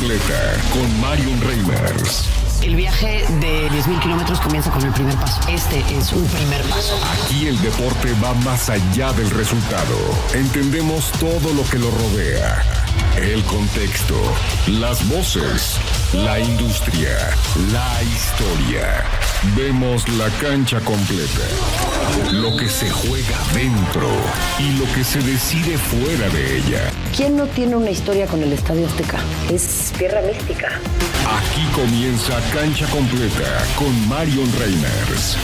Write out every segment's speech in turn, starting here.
completa con Marion Reimers. El viaje de 10,000 kilómetros comienza con el primer paso. Este es un primer paso. Aquí el deporte va más allá del resultado. Entendemos todo lo que lo rodea. El contexto, las voces, la industria, la historia. Vemos la cancha completa. Lo que se juega dentro y lo que se decide fuera de ella. ¿Quién no tiene una historia con el Estadio Azteca? Es tierra mística. Aquí comienza Cancha Completa con Marion Reimers.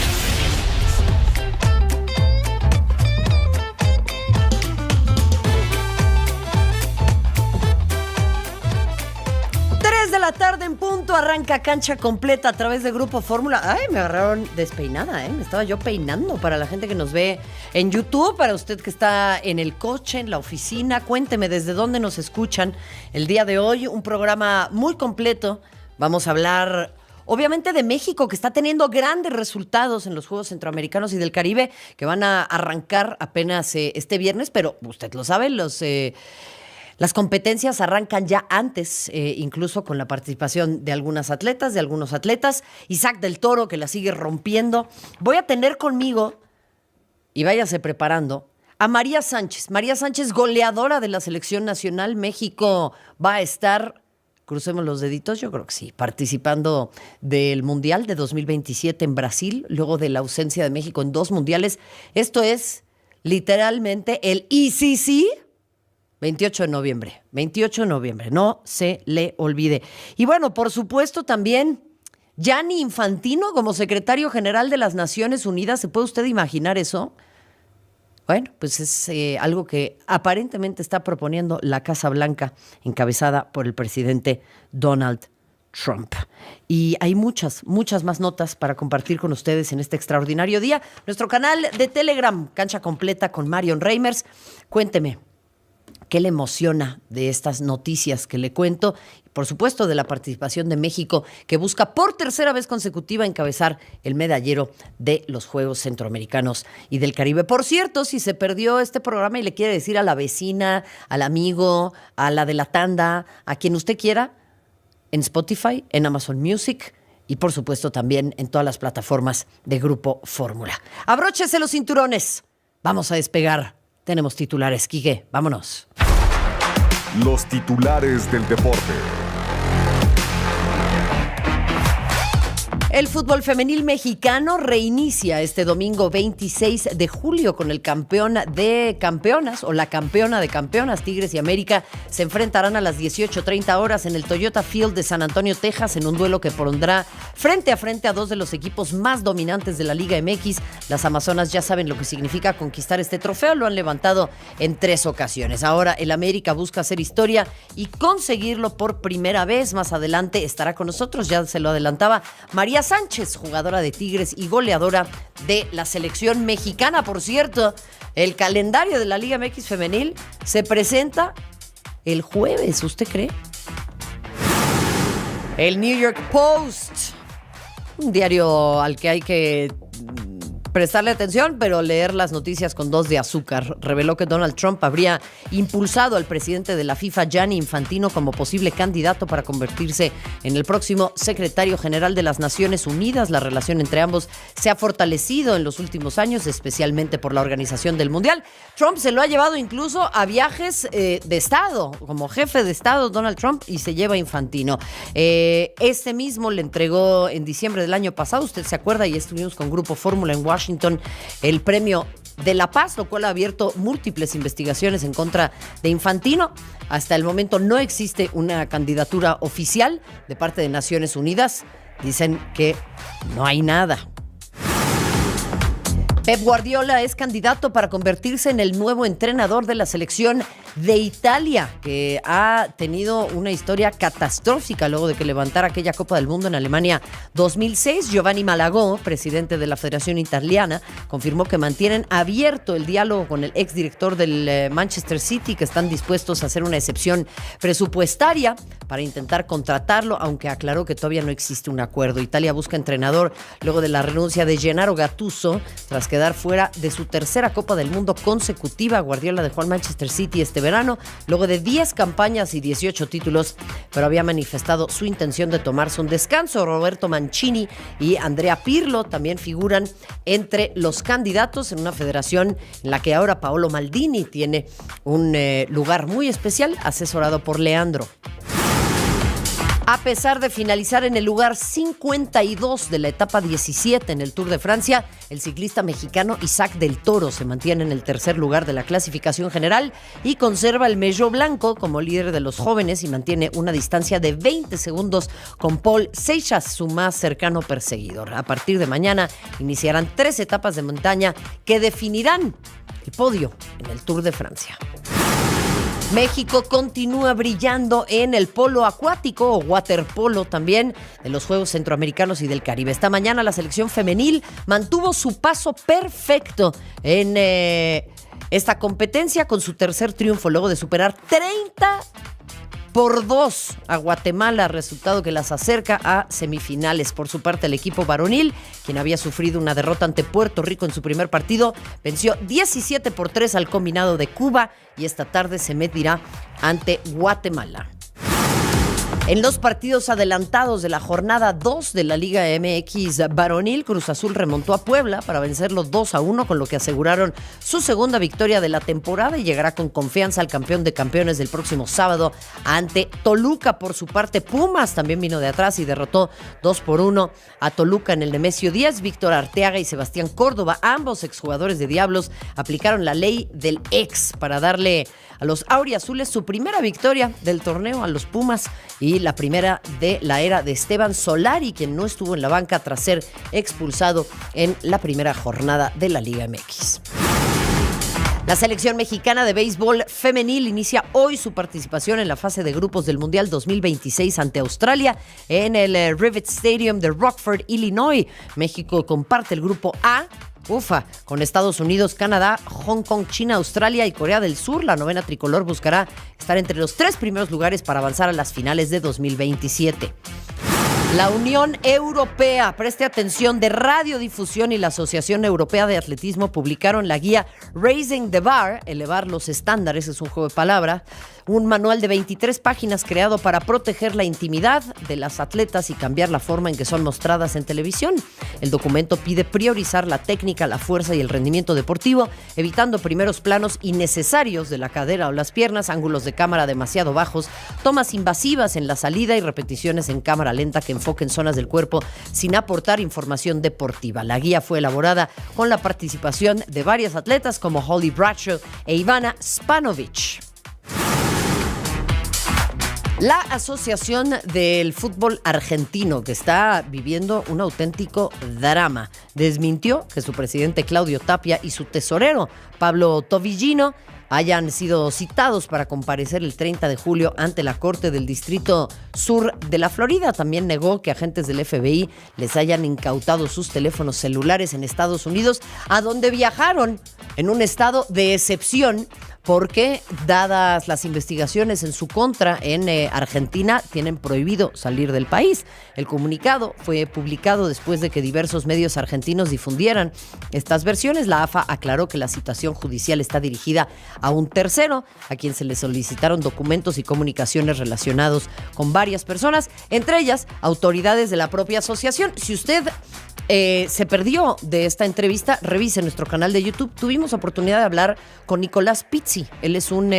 De la tarde en punto, arranca Cancha Completa a través de Grupo Fórmula. Ay, me agarraron despeinada, me estaba yo peinando. Para la gente que nos ve en YouTube, para usted que está en el coche, en la oficina, cuénteme desde dónde nos escuchan el día de hoy. Un programa muy completo. Vamos a hablar obviamente de México, que está teniendo grandes resultados en los Juegos Centroamericanos y del Caribe, que van a arrancar apenas este viernes, pero usted lo sabe, las competencias arrancan ya antes, incluso con la participación de algunas atletas, de algunos atletas. Isaac del Toro, que la sigue rompiendo. Voy a tener conmigo, y váyase preparando, a María Sánchez. María Sánchez, goleadora de la Selección Nacional. México va a estar, crucemos los deditos, yo creo que sí, participando del Mundial de 2027 en Brasil, luego de la ausencia de México en 2 mundiales. Esto es literalmente el ICC. 28 de noviembre, no se le olvide. Y bueno, por supuesto también Gianni Infantino como secretario general de las Naciones Unidas. ¿Se puede usted imaginar eso? Bueno, pues es algo que aparentemente está proponiendo la Casa Blanca, encabezada por el presidente Donald Trump. Y hay muchas más notas para compartir con ustedes en este extraordinario día. Nuestro canal de Telegram, Cancha Completa con Marion Reimers. Cuénteme, ¿qué le emociona de estas noticias que le cuento? Por supuesto, de la participación de México, que busca por tercera vez consecutiva encabezar el medallero de los Juegos Centroamericanos y del Caribe. Por cierto, si se perdió este programa y le quiere decir a la vecina, al amigo, a la de la tanda, a quien usted quiera, en Spotify, en Amazon Music y por supuesto también en todas las plataformas de Grupo Fórmula. Abróchese los cinturones. Vamos a despegar. Tenemos titulares, Quique, vámonos. Los titulares del deporte. El fútbol femenil mexicano reinicia este domingo 26 de julio con el campeón de campeonas o la campeona de campeonas. Tigres y América se enfrentarán a las 18:30 horas en el Toyota Field de San Antonio, Texas, en un duelo que pondrá frente a 2 de los equipos más dominantes de la Liga MX. Las amazonas ya saben lo que significa conquistar este trofeo, lo han levantado en 3 ocasiones. Ahora el América busca hacer historia y conseguirlo por primera vez. Más adelante estará con nosotros, ya se lo adelantaba, María Sánchez, jugadora de Tigres y goleadora de la selección mexicana. Por cierto, el calendario de la Liga MX femenil se presenta el jueves, ¿usted cree? El New York Post, un diario al que hay que prestarle atención, pero leer las noticias con 2 de azúcar, reveló que Donald Trump habría impulsado al presidente de la FIFA, Gianni Infantino, como posible candidato para convertirse en el próximo secretario general de las Naciones Unidas. La relación entre ambos se ha fortalecido en los últimos años, especialmente por la organización del Mundial. Trump se lo ha llevado incluso a viajes de Estado, como jefe de Estado Donald Trump, y se lleva a Infantino. Este mismo le entregó en diciembre del año pasado, usted se acuerda, y estuvimos con Grupo Fórmula en Washington, el premio de la paz, lo cual ha abierto múltiples investigaciones en contra de Infantino. Hasta el momento no existe una candidatura oficial de parte de Naciones Unidas. Dicen que no hay nada. Pep Guardiola es candidato para convertirse en el nuevo entrenador de la selección de Italia, que ha tenido una historia catastrófica luego de que levantara aquella Copa del Mundo en Alemania 2006. Giovanni Malagò, presidente de la Federación Italiana, confirmó que mantienen abierto el diálogo con el exdirector del Manchester City, que están dispuestos a hacer una excepción presupuestaria para intentar contratarlo, aunque aclaró que todavía no existe un acuerdo. Italia busca entrenador luego de la renuncia de Gennaro Gattuso tras quedar fuera de su tercera Copa del Mundo consecutiva. Guardiola dejó al Manchester City este este verano, luego de 10 campañas y 18 títulos, pero había manifestado su intención de tomarse un descanso. Roberto Mancini y Andrea Pirlo también figuran entre los candidatos en una federación en la que ahora Paolo Maldini tiene un lugar muy especial, asesorado por Leandro. A pesar de finalizar en el lugar 52 de la etapa 17 en el Tour de Francia, el ciclista mexicano Isaac del Toro se mantiene en el tercer lugar de la clasificación general y conserva el maillot blanco como líder de los jóvenes y mantiene una distancia de 20 segundos con Paul Seixas, su más cercano perseguidor. A partir de mañana iniciarán 3 etapas de montaña que definirán el podio en el Tour de Francia. México continúa brillando en el polo acuático o waterpolo también de los Juegos Centroamericanos y del Caribe. Esta mañana la selección femenil mantuvo su paso perfecto en esta competencia con su tercer triunfo luego de superar 30-2 a Guatemala, resultado que las acerca a semifinales. Por su parte, el equipo varonil, quien había sufrido una derrota ante Puerto Rico en su primer partido, venció 17-3 al combinado de Cuba y esta tarde se medirá ante Guatemala. En los partidos adelantados de la jornada 2 de la Liga MX varonil, Cruz Azul remontó a Puebla para vencerlo 2-1, con lo que aseguraron su segunda victoria de la temporada y llegará con confianza al campeón de campeones del próximo sábado ante Toluca. Por su parte, Pumas también vino de atrás y derrotó 2-1 a Toluca en el Nemesio 10. Víctor Arteaga y Sebastián Córdoba, ambos exjugadores de Diablos, aplicaron la ley del ex para darle a los auriazules su primera victoria del torneo a los Pumas y la primera de la era de Esteban Solari, quien no estuvo en la banca tras ser expulsado en la primera jornada de la Liga MX. La selección mexicana de béisbol femenil inicia hoy su participación en la fase de grupos del Mundial 2026 ante Australia en el Rivet Stadium de Rockford, Illinois. México comparte el grupo A con Estados Unidos, Canadá, Hong Kong, China, Australia y Corea del Sur. La novena tricolor buscará estar entre los 3 primeros lugares para avanzar a las finales de 2027. La Unión Europea, preste atención, de Radiodifusión y la Asociación Europea de Atletismo publicaron la guía Raising the Bar, elevar los estándares, es un juego de palabras, un manual de 23 páginas creado para proteger la intimidad de las atletas y cambiar la forma en que son mostradas en televisión. El documento pide priorizar la técnica, la fuerza y el rendimiento deportivo, evitando primeros planos innecesarios de la cadera o las piernas, ángulos de cámara demasiado bajos, tomas invasivas en la salida y repeticiones en cámara lenta que enfoquen zonas del cuerpo sin aportar información deportiva. La guía fue elaborada con la participación de varias atletas como Holly Bradshaw e Ivana Spanovic. La Asociación del Fútbol Argentino, que está viviendo un auténtico drama, desmintió que su presidente Claudio Tapia y su tesorero Pablo Tobillino hayan sido citados para comparecer el 30 de julio ante la Corte del Distrito Sur de la Florida. También negó que agentes del FBI les hayan incautado sus teléfonos celulares en Estados Unidos, a donde viajaron en un estado de excepción porque, dadas las investigaciones en su contra en Argentina, tienen prohibido salir del país. El comunicado fue publicado después de que diversos medios argentinos difundieran estas versiones. La AFA aclaró que la citación judicial está dirigida a un tercero, a quien se le solicitaron documentos y comunicaciones relacionados con varias personas, entre ellas autoridades de la propia asociación. Si usted se perdió de esta entrevista, revise nuestro canal de YouTube. Tuvimos oportunidad de hablar con Nicolás Pizzi. Él es un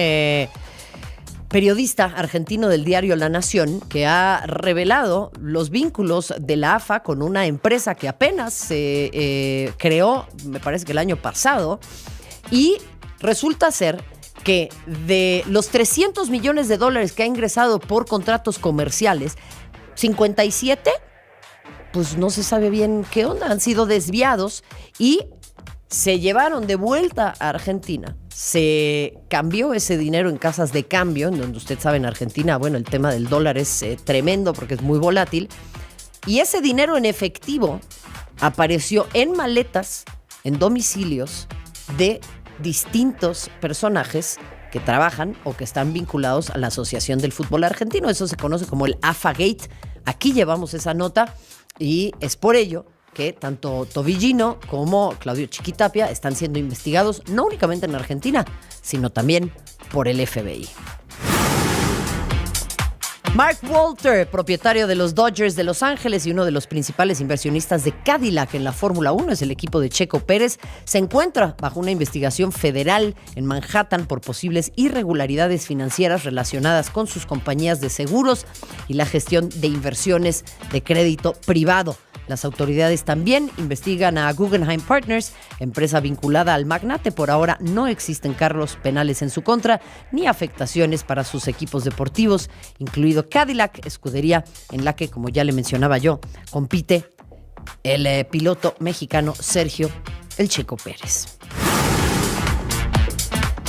periodista argentino del diario La Nación que ha revelado los vínculos de la AFA con una empresa que apenas se creó, me parece que el año pasado, y resulta ser que de los $300 millones que ha ingresado por contratos comerciales, 57 pues no se sabe bien qué onda, han sido desviados y se llevaron de vuelta a Argentina. Se cambió ese dinero en casas de cambio, en donde usted sabe en Argentina, bueno, el tema del dólar es tremendo porque es muy volátil. Y ese dinero en efectivo apareció en maletas, en domicilios de distintos personajes que trabajan o que están vinculados a la Asociación del Fútbol Argentino. Eso se conoce como el AFA Gate. Aquí llevamos esa nota y es por ello que tanto Tobillino como Claudio Chiquitapia están siendo investigados no únicamente en Argentina, sino también por el FBI. Mark Walter, propietario de los Dodgers de Los Ángeles y uno de los principales inversionistas de Cadillac en la Fórmula 1, es el equipo de Checo Pérez, se encuentra bajo una investigación federal en Manhattan por posibles irregularidades financieras relacionadas con sus compañías de seguros y la gestión de inversiones de crédito privado. Las autoridades también investigan a Guggenheim Partners, empresa vinculada al magnate. Por ahora no existen cargos penales en su contra ni afectaciones para sus equipos deportivos, incluido Cadillac, escudería en la que, como ya le mencionaba yo, compite el piloto mexicano Sergio El Checo Pérez.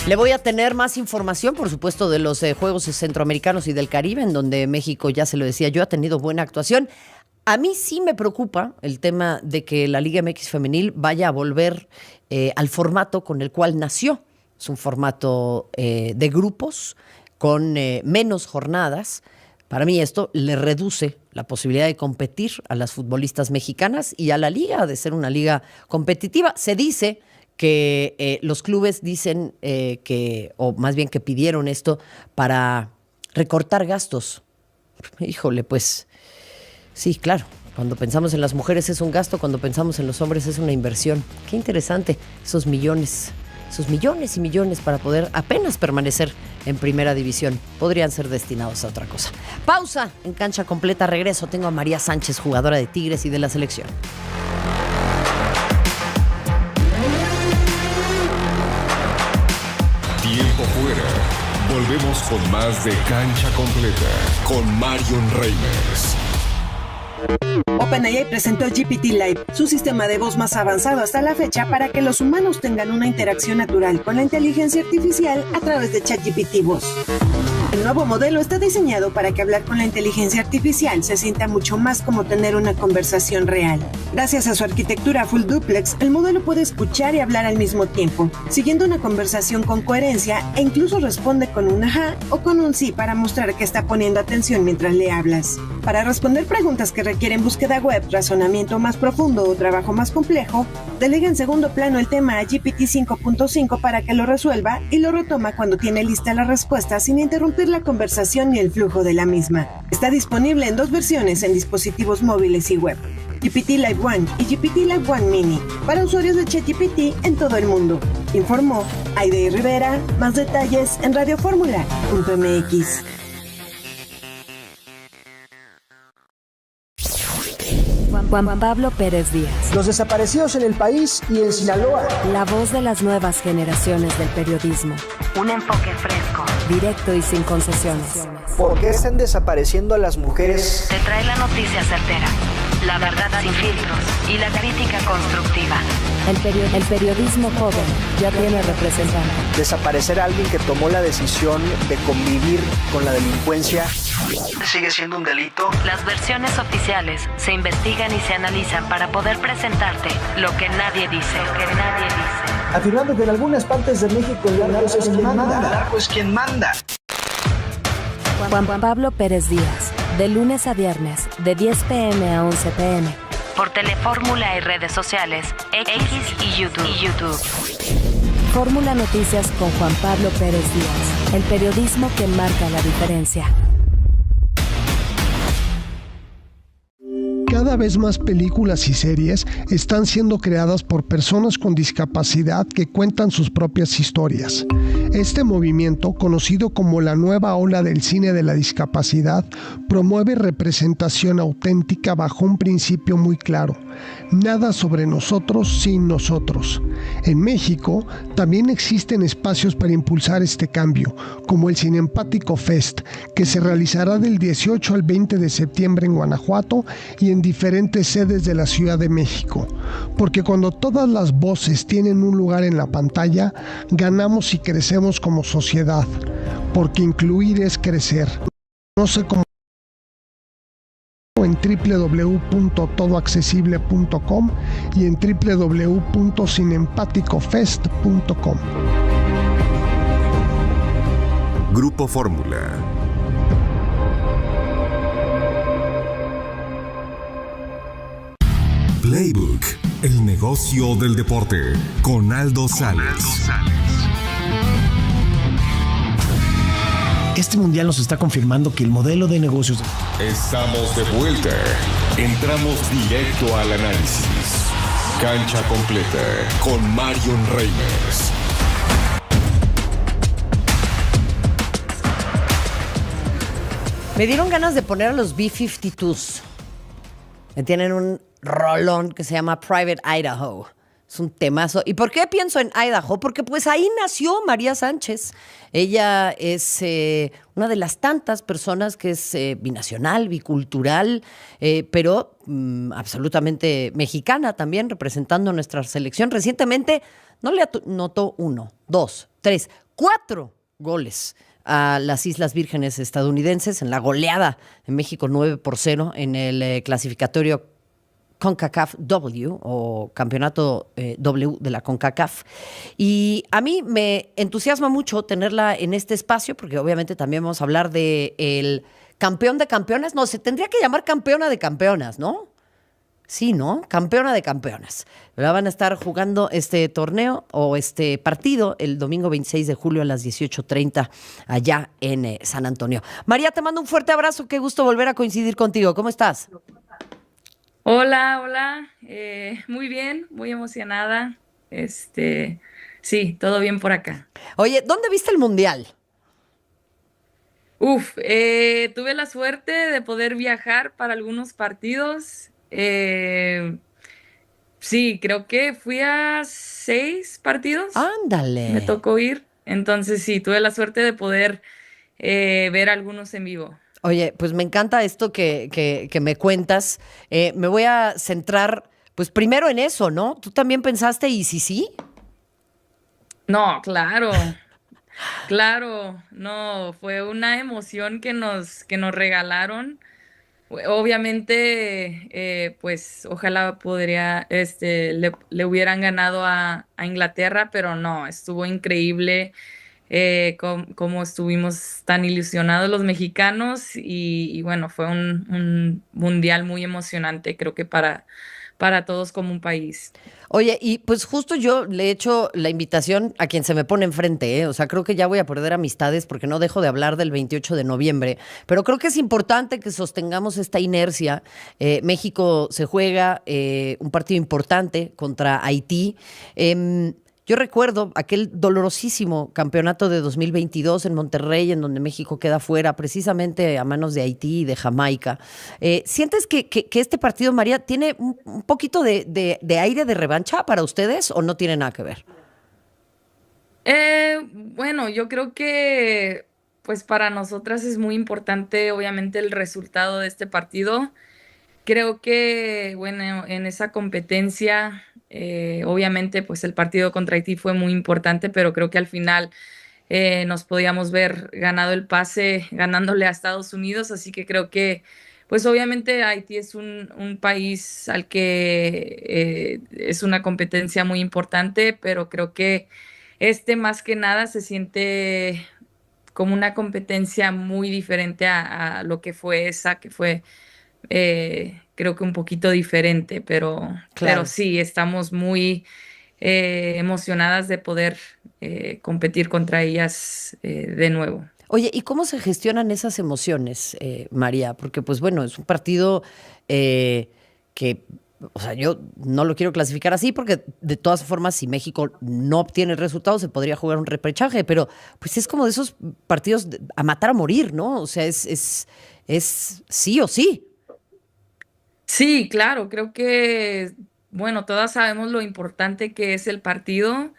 Le voy a tener más información, por supuesto, de los Juegos Centroamericanos y del Caribe, en donde México, ya se lo decía yo, ha tenido buena actuación. A mí sí me preocupa el tema de que la Liga MX Femenil vaya a volver al formato con el cual nació. Es un formato de grupos con menos jornadas. Para mí esto le reduce la posibilidad de competir a las futbolistas mexicanas y a la liga, de ser una liga competitiva. Se dice que los clubes dicen o más bien que pidieron esto para recortar gastos. Híjole, pues sí, claro. Cuando pensamos en las mujeres es un gasto, cuando pensamos en los hombres es una inversión. Qué interesante, esos millones y millones para poder apenas permanecer en primera división. Podrían ser destinados a otra cosa. Pausa en Cancha Completa, regreso. Tengo a María Sánchez, jugadora de Tigres y de la selección. Tiempo fuera. Volvemos con más de Cancha Completa con Marion Reimers. OpenAI presentó GPT Live, su sistema de voz más avanzado hasta la fecha para que los humanos tengan una interacción natural con la inteligencia artificial a través de ChatGPT Voz. El nuevo modelo está diseñado para que hablar con la inteligencia artificial se sienta mucho más como tener una conversación real. Gracias a su arquitectura full duplex, el modelo puede escuchar y hablar al mismo tiempo, siguiendo una conversación con coherencia e incluso responde con un ajá o con un sí para mostrar que está poniendo atención mientras le hablas. Para responder preguntas que requieren búsqueda web, razonamiento más profundo o trabajo más complejo, delega en segundo plano el tema a GPT 5.5 para que lo resuelva y lo retoma cuando tiene lista la respuesta sin interrumpir la conversación ni el flujo de la misma. Está disponible en 2 versiones en dispositivos móviles y web: GPT Live One y GPT Live One Mini, para usuarios de ChatGPT en todo el mundo. Informó Aide Rivera. Más detalles en radioformula.mx. Juan Pablo Pérez Díaz. Los desaparecidos en el país y en Sinaloa. La voz de las nuevas generaciones del periodismo. Un enfoque fresco, directo y sin concesiones. ¿Por qué están desapareciendo a las mujeres? Te trae la noticia certera, la verdad sin filtros y la crítica constructiva. El periodismo joven ya tiene representante. Desaparecer a alguien que tomó la decisión de convivir con la delincuencia sigue siendo un delito. Las versiones oficiales se investigan y se analizan para poder presentarte lo que nadie dice. Afirmando que en algunas partes de México el narco es quien manda. El narco es quien manda. Juan Pablo Pérez Díaz, de lunes a viernes, de 10 p.m. a 11 p.m. Por Telefórmula y redes sociales, X y YouTube. Fórmula Noticias con Juan Pablo Pérez Díaz, el periodismo que marca la diferencia. Cada vez más películas y series están siendo creadas por personas con discapacidad que cuentan sus propias historias. Este movimiento, conocido como la nueva ola del cine de la discapacidad, promueve representación auténtica bajo un principio muy claro: nada sobre nosotros sin nosotros. En México también existen espacios para impulsar este cambio, como el Cinempático Fest, que se realizará del 18 al 20 de septiembre en Guanajuato y en diferentes sedes de la Ciudad de México. Porque cuando todas las voces tienen un lugar en la pantalla, ganamos y crecemos como sociedad. Porque incluir es crecer. No sé cómo en www.todoaccesible.com y en www.cinempaticofest.com. Grupo Fórmula. Playbook. negocio del deporte con Aldo Sales. Este mundial nos está confirmando que el modelo de negocios... Estamos de vuelta. Entramos directo al análisis. Cancha completa con Marion Reimers. Me dieron ganas de poner a los B-52s. Tienen un rolón que se llama Private Idaho. Es un temazo. ¿Y por qué pienso en Idaho? Porque pues ahí nació María Sánchez. Ella es una de las tantas personas que es binacional, bicultural, pero absolutamente mexicana también, representando nuestra selección. Recientemente no le anotó 1, 2, 3, 4 goles a las Islas Vírgenes estadounidenses en la goleada en México 9-0 en el clasificatorio CONCACAF W o campeonato W de la CONCACAF. Y a mí me entusiasma mucho tenerla en este espacio porque obviamente también vamos a hablar de el campeón de campeonas. No, se tendría que llamar campeona de campeonas, ¿no? Sí, ¿no? Campeona de campeonas. Van a estar jugando este torneo o este partido el domingo 26 de julio a las 18:30 allá en San Antonio. María, te mando un fuerte abrazo. Qué gusto volver a coincidir contigo. ¿Cómo estás? Hola. Muy bien, muy emocionada. Sí, todo bien por acá. Oye, ¿dónde viste el Mundial? Tuve la suerte de poder viajar para algunos partidos. Sí, creo que fui a 6 partidos. ¡Ándale! Me tocó ir. Entonces sí, tuve la suerte de poder ver algunos en vivo. Oye, pues me encanta esto que me cuentas. Me voy a centrar, pues primero en eso, ¿no? ¿Tú también pensaste y sí? No, claro. Claro, no, fue una emoción que nos regalaron. Obviamente, pues ojalá le hubieran ganado a Inglaterra, pero no, estuvo increíble cómo estuvimos tan ilusionados los mexicanos y bueno, fue un mundial muy emocionante, creo que para todos como un país. Oye, y pues justo yo le he hecho la invitación a quien se me pone enfrente, ¿eh? O sea, creo que ya voy a perder amistades porque no dejo de hablar del 28 de noviembre, pero creo que es importante que sostengamos esta inercia. México se juega un partido importante contra Haití. Yo recuerdo aquel dolorosísimo campeonato de 2022 en Monterrey, en donde México queda fuera precisamente a manos de Haití y de Jamaica. ¿Sientes que este partido, María, tiene un poquito de aire de revancha para ustedes o no tiene nada que ver? Bueno, yo creo que pues para nosotras es muy importante obviamente el resultado de este partido. Creo que, bueno, en esa competencia, obviamente, pues el partido contra Haití fue muy importante, pero creo que al final nos podíamos ver ganado el pase, ganándole a Estados Unidos, así que creo que, pues obviamente Haití es un país al que es una competencia muy importante, pero creo que más que nada se siente como una competencia muy diferente a lo que fue esa, que fue creo que un poquito diferente, pero sí, estamos muy emocionadas de poder competir contra ellas de nuevo. Oye, ¿y cómo se gestionan esas emociones, María? Porque, pues bueno, es un partido que, o sea, yo no lo quiero clasificar así porque de todas formas, si México no obtiene el resultado, se podría jugar un repechaje, pero pues es como de esos partidos a matar a morir, ¿no? O sea, es sí o sí. Sí, claro, creo que, bueno, todas sabemos lo importante que es el partido,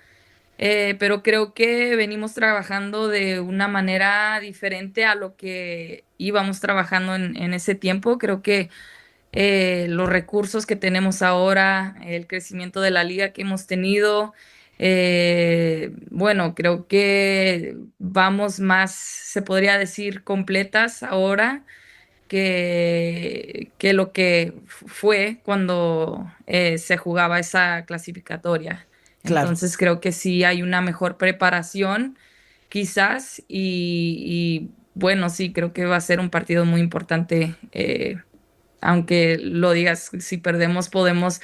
pero creo que venimos trabajando de una manera diferente a lo que íbamos trabajando en ese tiempo. Creo que los recursos que tenemos ahora, el crecimiento de la liga que hemos tenido, bueno, creo que vamos más, se podría decir, completas ahora que lo que fue cuando se jugaba esa clasificatoria. Claro. Entonces creo que sí hay una mejor preparación quizás y bueno, sí, creo que va a ser un partido muy importante. Aunque lo digas, si perdemos podemos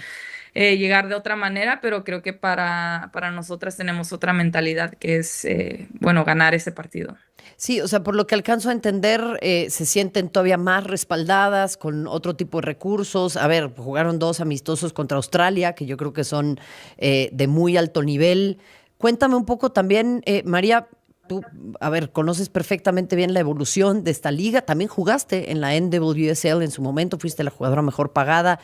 llegar de otra manera, pero creo que para nosotras tenemos otra mentalidad que es, bueno, ganar ese partido. Sí, o sea, por lo que alcanzo a entender, se sienten todavía más respaldadas con otro tipo de recursos. A ver, jugaron 2 amistosos contra Australia, que yo creo que son de muy alto nivel. Cuéntame un poco también, María, tú, a ver, conoces perfectamente bien la evolución de esta liga. También jugaste en la NWSL en su momento, fuiste la jugadora mejor pagada.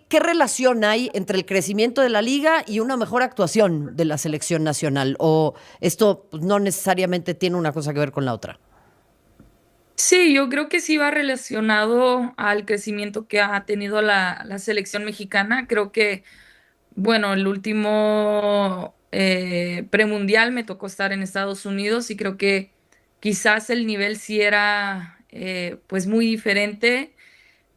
¿Qué relación hay entre el crecimiento de la liga y una mejor actuación de la selección nacional? ¿O esto pues, no necesariamente tiene una cosa que ver con la otra? Sí, yo creo que sí va relacionado al crecimiento que ha tenido la selección mexicana. Creo que, bueno, el último premundial me tocó estar en Estados Unidos y creo que quizás el nivel sí era pues muy diferente,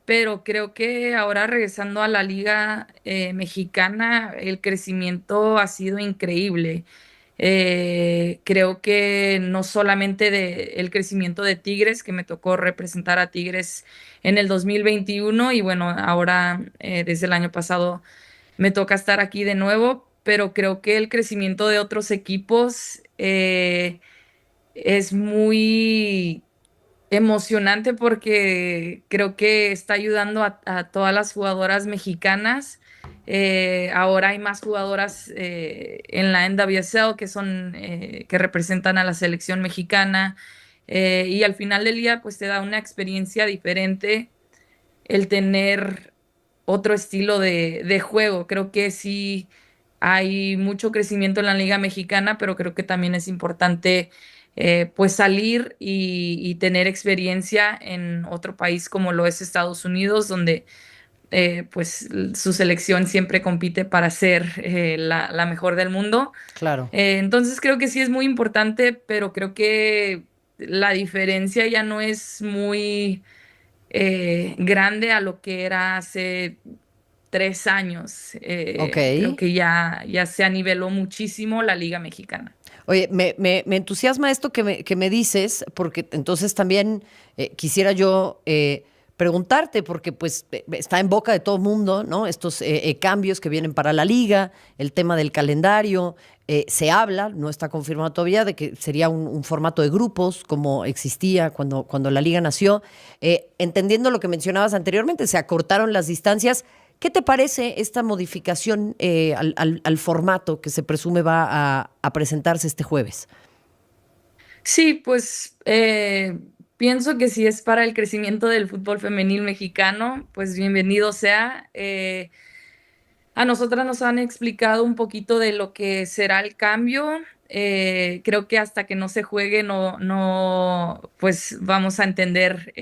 pero creo que ahora regresando a la liga mexicana, el crecimiento ha sido increíble. Creo que no solamente el crecimiento de Tigres, que me tocó representar a Tigres en el 2021 y bueno, ahora desde el año pasado me toca estar aquí de nuevo, pero creo que el crecimiento de otros equipos es muy emocionante porque creo que está ayudando a todas las jugadoras mexicanas. Ahora hay más jugadoras en la NWSL que son que representan a la selección mexicana y al final del día pues te da una experiencia diferente el tener otro estilo de juego. Creo que sí hay mucho crecimiento en la Liga Mexicana, pero creo que también es importante pues salir y tener experiencia en otro país como lo es Estados Unidos, donde pues su selección siempre compite para ser la mejor del mundo. Claro. Entonces creo que sí es muy importante, pero creo que la diferencia ya no es muy grande a lo que era hace 3 años. Ok. Creo que ya se aniveló muchísimo la Liga Mexicana. Oye, me entusiasma esto que me dices, porque entonces también quisiera yo preguntarte, porque pues está en boca de todo el mundo, ¿no? Estos cambios que vienen para la liga, el tema del calendario, se habla, no está confirmado todavía, de que sería un formato de grupos, como existía cuando la liga nació. Entendiendo lo que mencionabas anteriormente, se acortaron las distancias. ¿Qué te parece esta modificación al formato que se presume va a presentarse este jueves? Sí, pues pienso que si es para el crecimiento del fútbol femenil mexicano, pues bienvenido sea. A nosotras nos han explicado un poquito de lo que será el cambio. Creo que hasta que no se juegue no, pues vamos a entender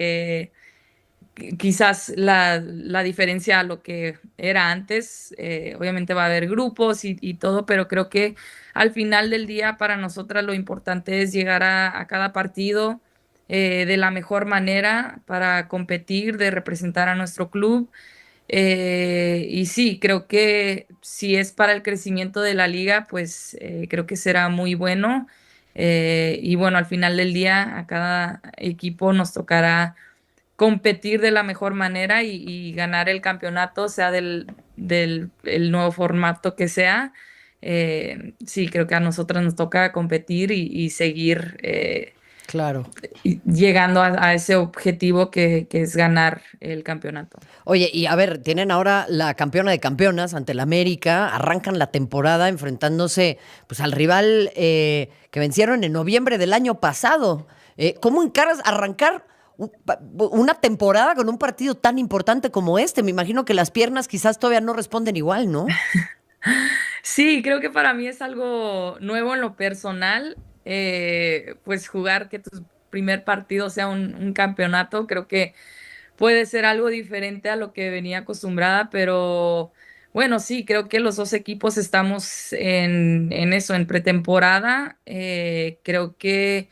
quizás la diferencia a lo que era antes. Obviamente va a haber grupos y todo, pero creo que al final del día para nosotras lo importante es llegar a cada partido de la mejor manera para competir, de representar a nuestro club. Y sí, creo que si es para el crecimiento de la liga, pues creo que será muy bueno. Y bueno, al final del día a cada equipo nos tocará competir de la mejor manera y ganar el campeonato, sea del el nuevo formato que sea. Sí, creo que a nosotros nos toca competir y seguir Claro. llegando a ese objetivo que es ganar el campeonato. Oye, y a ver, tienen ahora la campeona de campeonas ante el América, arrancan la temporada enfrentándose pues al rival que vencieron en noviembre del año pasado. ¿Cómo encaras arrancar una temporada con un partido tan importante como este? Me imagino que las piernas quizás todavía no responden igual, ¿no? Sí, creo que para mí es algo nuevo en lo personal, pues jugar que tu primer partido sea un campeonato, creo que puede ser algo diferente a lo que venía acostumbrada, pero bueno, sí, creo que los dos equipos estamos en eso, en pretemporada. Creo que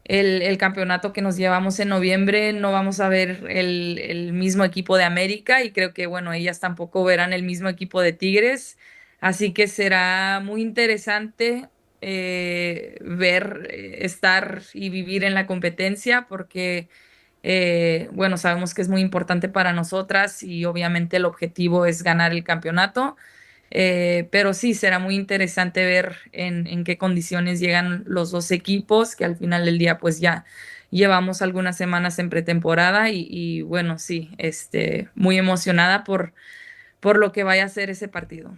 el campeonato que nos llevamos en noviembre no vamos a ver el mismo equipo de América y creo que, bueno, ellas tampoco verán el mismo equipo de Tigres, así que será muy interesante ver, estar y vivir en la competencia porque Bueno, sabemos que es muy importante para nosotras y obviamente el objetivo es ganar el campeonato. Pero sí, será muy interesante ver en qué condiciones llegan los dos equipos, que al final del día pues ya llevamos algunas semanas en pretemporada y bueno, sí, muy emocionada por lo que vaya a ser ese partido.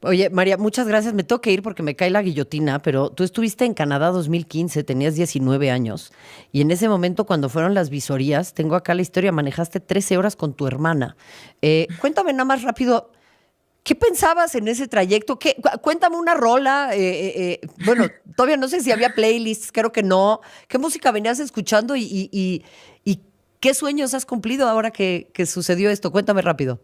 Oye, María, muchas gracias. Me tengo que ir porque me cae la guillotina, pero tú estuviste en Canadá 2015, tenías 19 años, y en ese momento cuando fueron las visorías, tengo acá la historia, manejaste 13 horas con tu hermana. Cuéntame nada más rápido, ¿qué pensabas en ese trayecto? Cuéntame una rola. Bueno, todavía no sé si había playlists, creo que no. ¿Qué música venías escuchando y qué sueños has cumplido ahora que sucedió esto? Cuéntame rápido.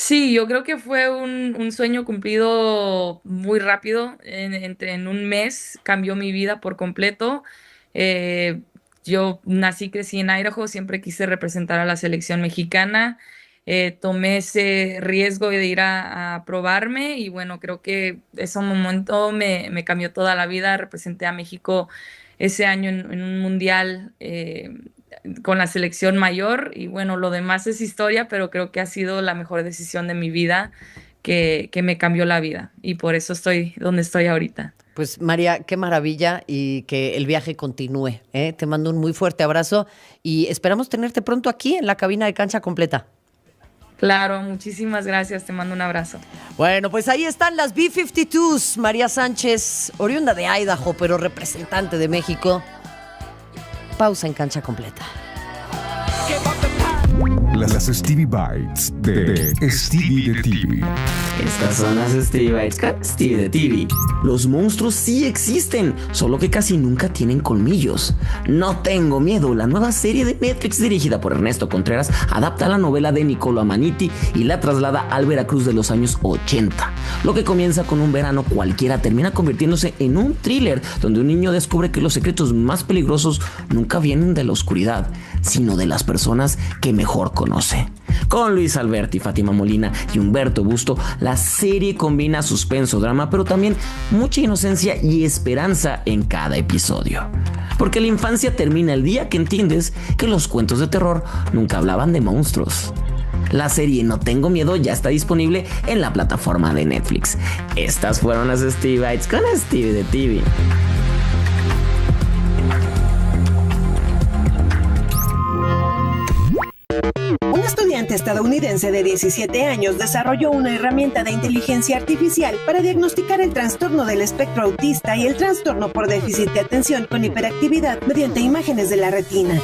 Sí, yo creo que fue un sueño cumplido muy rápido. En un mes cambió mi vida por completo. Yo nací, crecí en Idaho, siempre quise representar a la selección mexicana. Tomé ese riesgo de ir a probarme y bueno, creo que ese momento me cambió toda la vida. Representé a México ese año en un mundial con la selección mayor y bueno, lo demás es historia, pero creo que ha sido la mejor decisión de mi vida que me cambió la vida y por eso estoy donde estoy ahorita. Pues María, qué maravilla y que el viaje continúe, ¿eh? Te mando un muy fuerte abrazo y esperamos tenerte pronto aquí en la cabina de Cancha Completa. Claro, muchísimas gracias, te mando un abrazo. Bueno, pues ahí están las B-52s. María Sánchez, oriunda de Idaho, pero representante de México. Pausa en Cancha Completa. Las Stevie Bites de Stevie de TV. Estas son las Stevie Bites con Stevie de TV. Los monstruos sí existen, solo que casi nunca tienen colmillos. No tengo miedo, la nueva serie de Netflix dirigida por Ernesto Contreras adapta la novela de Niccolo Amaniti y la traslada al Veracruz de los años 80. Lo que comienza con un verano cualquiera termina convirtiéndose en un thriller donde un niño descubre que los secretos más peligrosos nunca vienen de la oscuridad, sino de las personas que mejor conoce. Con Luis Alberti, Fátima Molina y Humberto Busto, la serie combina suspenso, drama, pero también mucha inocencia y esperanza en cada episodio. Porque la infancia termina el día que entiendes que los cuentos de terror nunca hablaban de monstruos. La serie No Tengo Miedo ya está disponible en la plataforma de Netflix. Estas fueron las Stevie Bites con Stevie de TV. Un estudiante estadounidense de 17 años desarrolló una herramienta de inteligencia artificial para diagnosticar el trastorno del espectro autista y el trastorno por déficit de atención con hiperactividad mediante imágenes de la retina.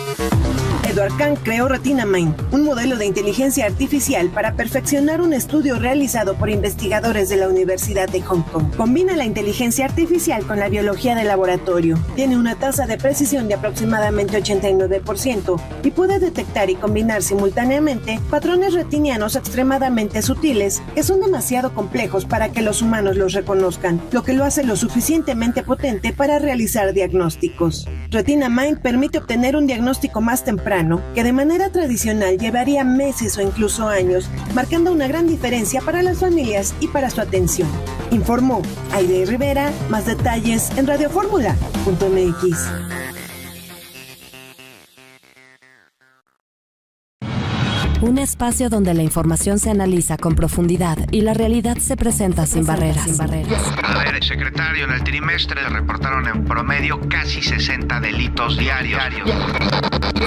Edward Kang creó RetinaMind, un modelo de inteligencia artificial para perfeccionar un estudio realizado por investigadores de la Universidad de Hong Kong. Combina la inteligencia artificial con la biología de laboratorio. Tiene una tasa de precisión de aproximadamente 89% y puede detectar y combinar simultáneamente patrones retinianos extremadamente sutiles que son demasiado complejos para que los humanos los reconozcan, lo que lo hace lo suficientemente potente para realizar diagnósticos. RetinaMind permite obtener un diagnóstico más temprano que de manera tradicional llevaría meses o incluso años, marcando una gran diferencia para las familias y para su atención. Informó Aide Rivera. Más detalles en radioformula.mx. Un espacio donde la información se analiza con profundidad y la realidad se presenta sin barreras. A ver, secretario, en el trimestre reportaron en promedio casi 60 delitos diarios.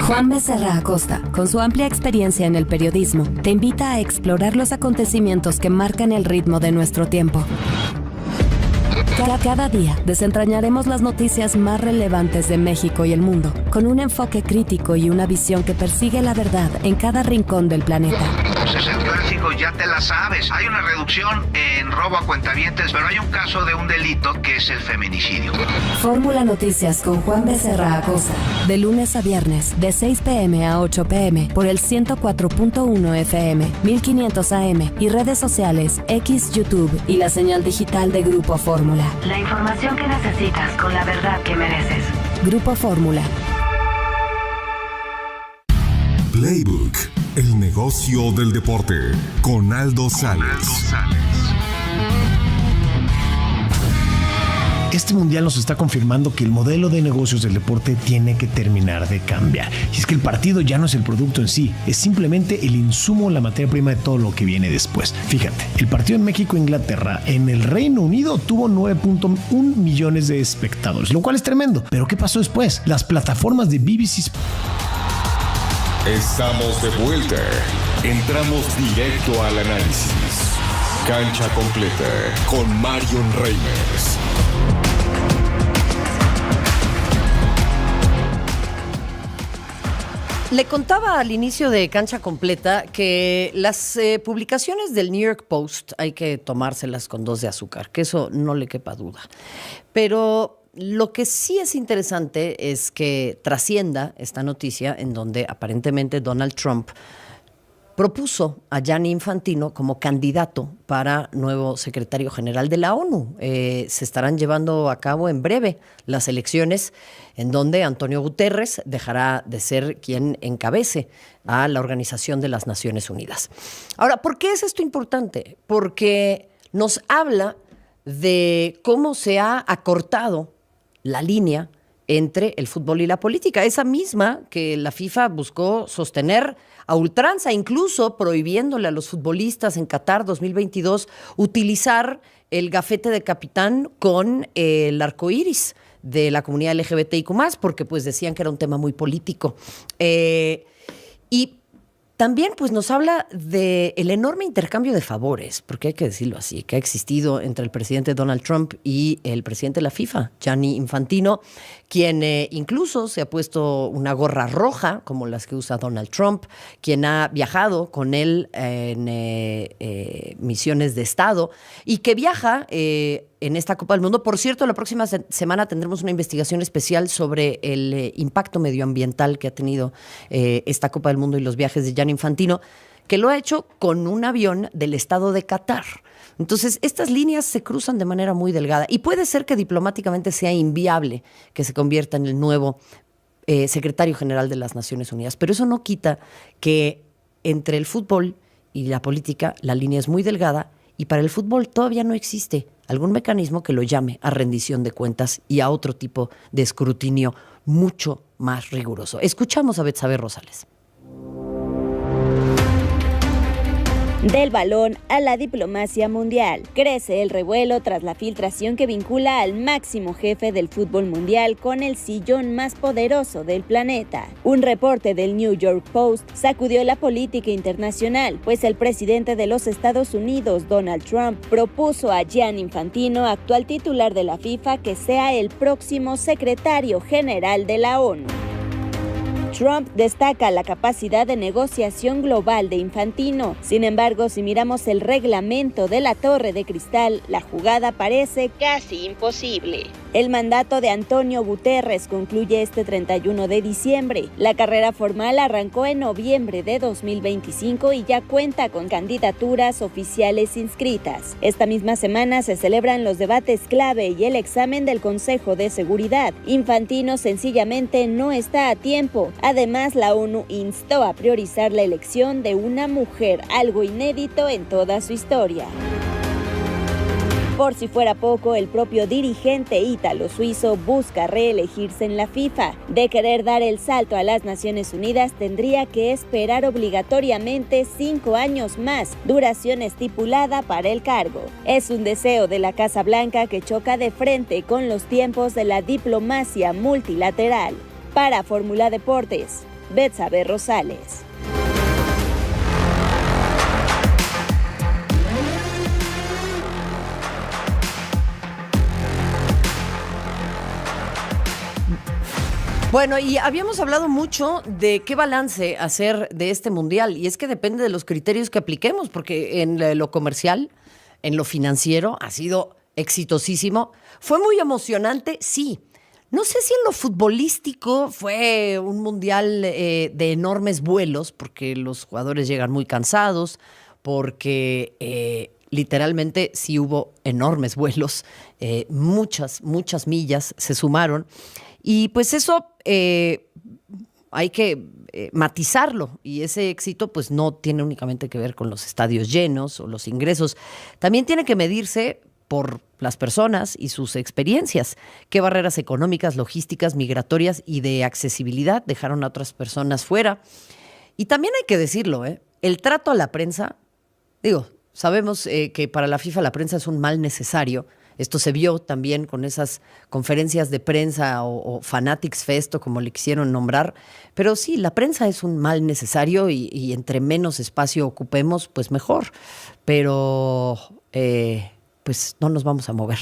Juan Becerra Acosta, con su amplia experiencia en el periodismo, te invita a explorar los acontecimientos que marcan el ritmo de nuestro tiempo. Cada día desentrañaremos las noticias más relevantes de México y el mundo, con un enfoque crítico y una visión que persigue la verdad en cada rincón del planeta. Entonces el clásico ya te la sabes. Hay una reducción en robo a cuentavientes, pero hay un caso de un delito que es el feminicidio. Fórmula Noticias con Juan Becerra Acosta, de lunes a viernes, de 6 p.m. a 8 p.m. por el 104.1 FM, 1500 AM y redes sociales X, YouTube y la señal digital de Grupo Fórmula. La información que necesitas con la verdad que mereces. Grupo Fórmula. Playbook, el negocio del deporte, con Aldo Sales. Este mundial nos está confirmando que el modelo de negocios del deporte tiene que terminar de cambiar. Y es que el partido ya no es el producto en sí, es simplemente el insumo, la materia prima de todo lo que viene después. Fíjate, el partido en México-Inglaterra en el Reino Unido tuvo 9.1 millones de espectadores, lo cual es tremendo. Pero ¿qué pasó después? Las plataformas de BBC Estamos de vuelta. Entramos directo al análisis. Cancha completa con Marion Reimers. Le contaba al inicio de Cancha Completa que las publicaciones del New York Post hay que tomárselas con 2 de azúcar, que eso no le quepa duda. Pero lo que sí es interesante es que trascienda esta noticia en donde aparentemente Donald Trump propuso a Gianni Infantino como candidato para nuevo secretario general de la ONU. Se estarán llevando a cabo en breve las elecciones en donde Antonio Guterres dejará de ser quien encabece a la Organización de las Naciones Unidas. Ahora, ¿por qué es esto importante? Porque nos habla de cómo se ha acortado la línea entre el fútbol y la política, esa misma que la FIFA buscó sostener a ultranza, incluso prohibiéndole a los futbolistas en Qatar 2022 utilizar el gafete de capitán con el arco iris de la comunidad LGBTIQ+, porque pues decían que era un tema muy político. Y también pues nos habla del enorme intercambio de favores, porque hay que decirlo así, que ha existido entre el presidente Donald Trump y el presidente de la FIFA, Gianni Infantino, quien incluso se ha puesto una gorra roja, como las que usa Donald Trump, quien ha viajado con él en misiones de Estado y que viaja en esta Copa del Mundo. Por cierto, la próxima semana tendremos una investigación especial sobre el impacto medioambiental que ha tenido esta Copa del Mundo y los viajes de Gianni Infantino, que lo ha hecho con un avión del Estado de Qatar. Entonces, estas líneas se cruzan de manera muy delgada y puede ser que diplomáticamente sea inviable que se convierta en el nuevo secretario general de las Naciones Unidas. Pero eso no quita que entre el fútbol y la política la línea es muy delgada y para el fútbol todavía no existe algún mecanismo que lo llame a rendición de cuentas y a otro tipo de escrutinio mucho más riguroso. Escuchamos a Betsabe Rosales. Del balón a la diplomacia mundial. Crece el revuelo tras la filtración que vincula al máximo jefe del fútbol mundial con el sillón más poderoso del planeta. Un reporte del New York Post sacudió la política internacional, pues el presidente de los Estados Unidos, Donald Trump, propuso a Gianni Infantino, actual titular de la FIFA, que sea el próximo secretario general de la ONU. Trump destaca la capacidad de negociación global de Infantino. Sin embargo, si miramos el reglamento de la Torre de Cristal, la jugada parece casi imposible. El mandato de Antonio Guterres concluye este 31 de diciembre. La carrera formal arrancó en noviembre de 2025 y ya cuenta con candidaturas oficiales inscritas. Esta misma semana se celebran los debates clave y el examen del Consejo de Seguridad. Infantino sencillamente no está a tiempo. Además, la ONU instó a priorizar la elección de una mujer, algo inédito en toda su historia. Por si fuera poco, el propio dirigente ítalo-suizo busca reelegirse en la FIFA. De querer dar el salto a las Naciones Unidas, tendría que esperar obligatoriamente 5 años más, duración estipulada para el cargo. Es un deseo de la Casa Blanca que choca de frente con los tiempos de la diplomacia multilateral. Para Fórmula Deportes, Betsabe Rosales. Bueno, y habíamos hablado mucho de qué balance hacer de este mundial, y es que depende de los criterios que apliquemos, porque en lo comercial, en lo financiero, ha sido exitosísimo. Fue muy emocionante, sí. No sé si en lo futbolístico fue un mundial de enormes vuelos, porque los jugadores llegan muy cansados, porque literalmente sí hubo enormes vuelos, muchas millas se sumaron. Y pues eso hay que matizarlo, y ese éxito pues no tiene únicamente que ver con los estadios llenos o los ingresos, también tiene que medirse por las personas y sus experiencias. ¿Qué barreras económicas, logísticas, migratorias y de accesibilidad dejaron a otras personas fuera? Y también hay que decirlo, el trato a la prensa, sabemos que para la FIFA la prensa es un mal necesario. Esto se vio también con esas conferencias de prensa o Fanatics Fest, o como le quisieron nombrar. Pero sí, la prensa es un mal necesario y entre menos espacio ocupemos, pues mejor. Pero pues no nos vamos a mover.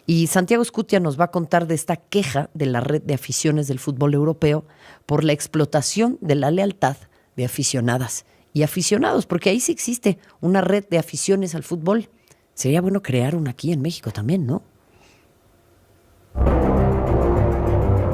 Y Santiago Escutia nos va a contar de esta queja de la red de aficiones del fútbol europeo por la explotación de la lealtad de aficionadas y aficionados, porque ahí sí existe una red de aficiones al fútbol. Sería bueno crear una aquí en México también, ¿no?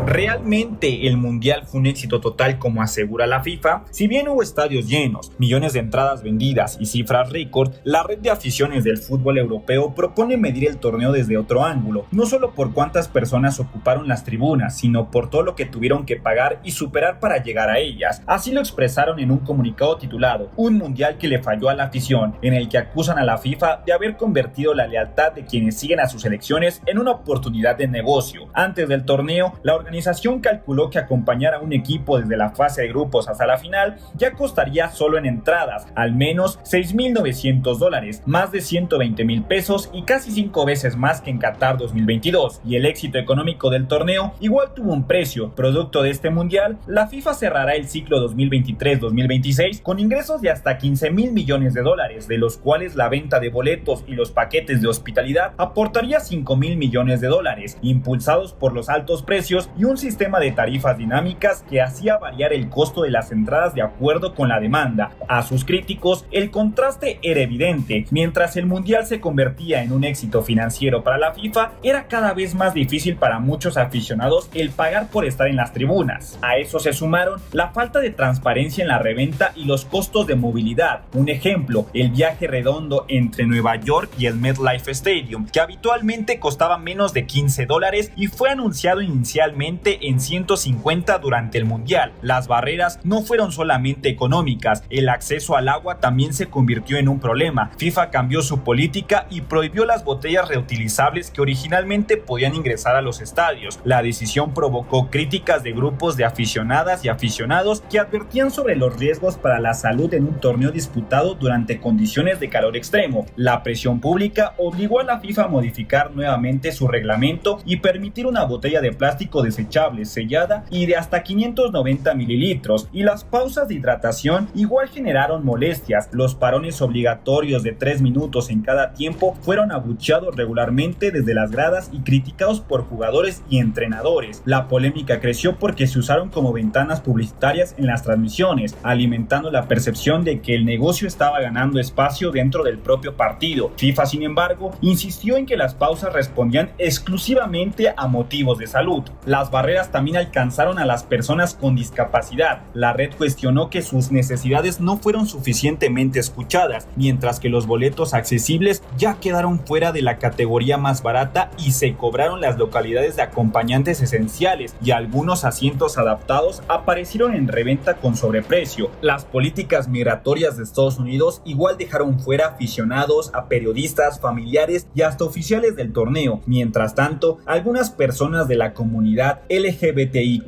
Realmente el Mundial fue un éxito total, como asegura la FIFA. Si bien hubo estadios llenos, millones de entradas vendidas y cifras récord, la red de aficiones del fútbol europeo propone medir el torneo desde otro ángulo, no solo por cuántas personas ocuparon las tribunas, sino por todo lo que tuvieron que pagar y superar para llegar a ellas. Así lo expresaron en un comunicado titulado "Un Mundial que le falló a la afición", en el que acusan a la FIFA de haber convertido la lealtad de quienes siguen a sus selecciones en una oportunidad de negocio. Antes del torneo, la organización calculó que acompañar a un equipo desde la fase de grupos hasta la final ya costaría solo en entradas al menos $6,900, más de 120,000 pesos y casi 5 veces más que en Qatar 2022. Y el éxito económico del torneo igual tuvo un precio. Producto de este mundial, la FIFA cerrará el ciclo 2023-2026 con ingresos de hasta $15,000 millones, de los cuales la venta de boletos y los paquetes de hospitalidad aportaría $5,000 millones, impulsados por los altos precios y un sistema de tarifas dinámicas que hacía variar el costo de las entradas de acuerdo con la demanda. A sus críticos, el contraste era evidente. Mientras el mundial se convertía en un éxito financiero para la FIFA, era cada vez más difícil para muchos aficionados el pagar por estar en las tribunas. A eso se sumaron la falta de transparencia en la reventa y los costos de movilidad. Un ejemplo, el viaje redondo entre Nueva York y el MetLife Stadium, que habitualmente costaba menos de $15 y fue anunciado inicialmente en 150 durante el mundial. Las barreras no fueron solamente económicas, el acceso al agua también se convirtió en un problema. FIFA cambió su política y prohibió las botellas reutilizables que originalmente podían ingresar a los estadios. La decisión provocó críticas de grupos de aficionadas y aficionados que advertían sobre los riesgos para la salud en un torneo disputado durante condiciones de calor extremo. La presión pública obligó a la FIFA a modificar nuevamente su reglamento y permitir una botella de plástico desechable sellada y de hasta 590 mililitros, y las pausas de hidratación igual generaron molestias. Los parones obligatorios de 3 minutos en cada tiempo fueron abucheados regularmente desde las gradas y criticados por jugadores y entrenadores. La polémica creció porque se usaron como ventanas publicitarias en las transmisiones, alimentando la percepción de que el negocio estaba ganando espacio dentro del propio partido. FIFA, sin embargo, insistió en que las pausas respondían exclusivamente a motivos de salud. Las barreras también alcanzaron a las personas con discapacidad. La red cuestionó que sus necesidades no fueron suficientemente escuchadas, mientras que los boletos accesibles ya quedaron fuera de la categoría más barata y se cobraron las localidades de acompañantes esenciales, y algunos asientos adaptados aparecieron en reventa con sobreprecio. Las políticas migratorias de Estados Unidos igual dejaron fuera aficionados, a periodistas, familiares y hasta oficiales del torneo. Mientras tanto, algunas personas de la comunidad LGBTIQ+,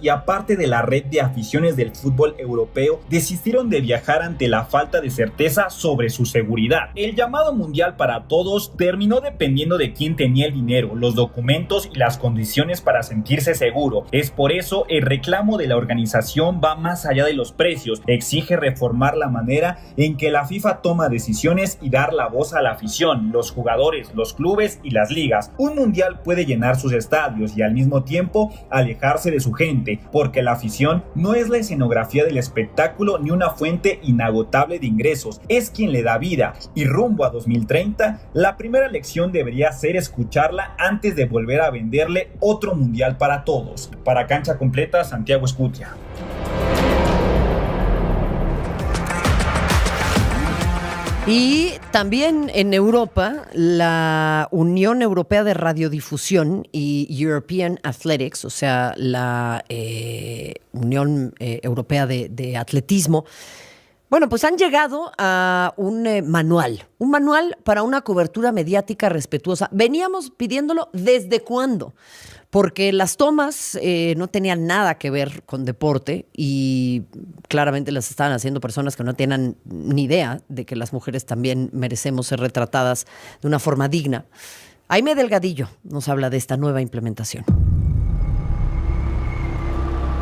y aparte de la red de aficiones del fútbol europeo, desistieron de viajar ante la falta de certeza sobre su seguridad. El llamado mundial para todos terminó dependiendo de quién tenía el dinero, los documentos y las condiciones para sentirse seguro. Es por eso el reclamo de la organización va más allá de los precios. Exige reformar la manera en que la FIFA toma decisiones y dar la voz a la afición, los jugadores, los clubes y las ligas. Un mundial puede llenar sus estadios y al mismo tiempo alejarse de su gente, porque la afición no es la escenografía del espectáculo ni una fuente inagotable de ingresos, es quien le da vida. Y rumbo a 2030, la primera lección debería ser escucharla antes de volver a venderle otro mundial para todos. Para Cancha Completa, Santiago Escutia. Y también en Europa, la Unión Europea de Radiodifusión y European Athletics, o sea, la Unión Europea de Atletismo, Bueno, pues han llegado a un manual para una cobertura mediática respetuosa. Veníamos pidiéndolo ¿desde cuándo? Porque las tomas no tenían nada que ver con deporte y claramente las estaban haciendo personas que no tenían ni idea de que las mujeres también merecemos ser retratadas de una forma digna. Aimé Delgadillo nos habla de esta nueva implementación.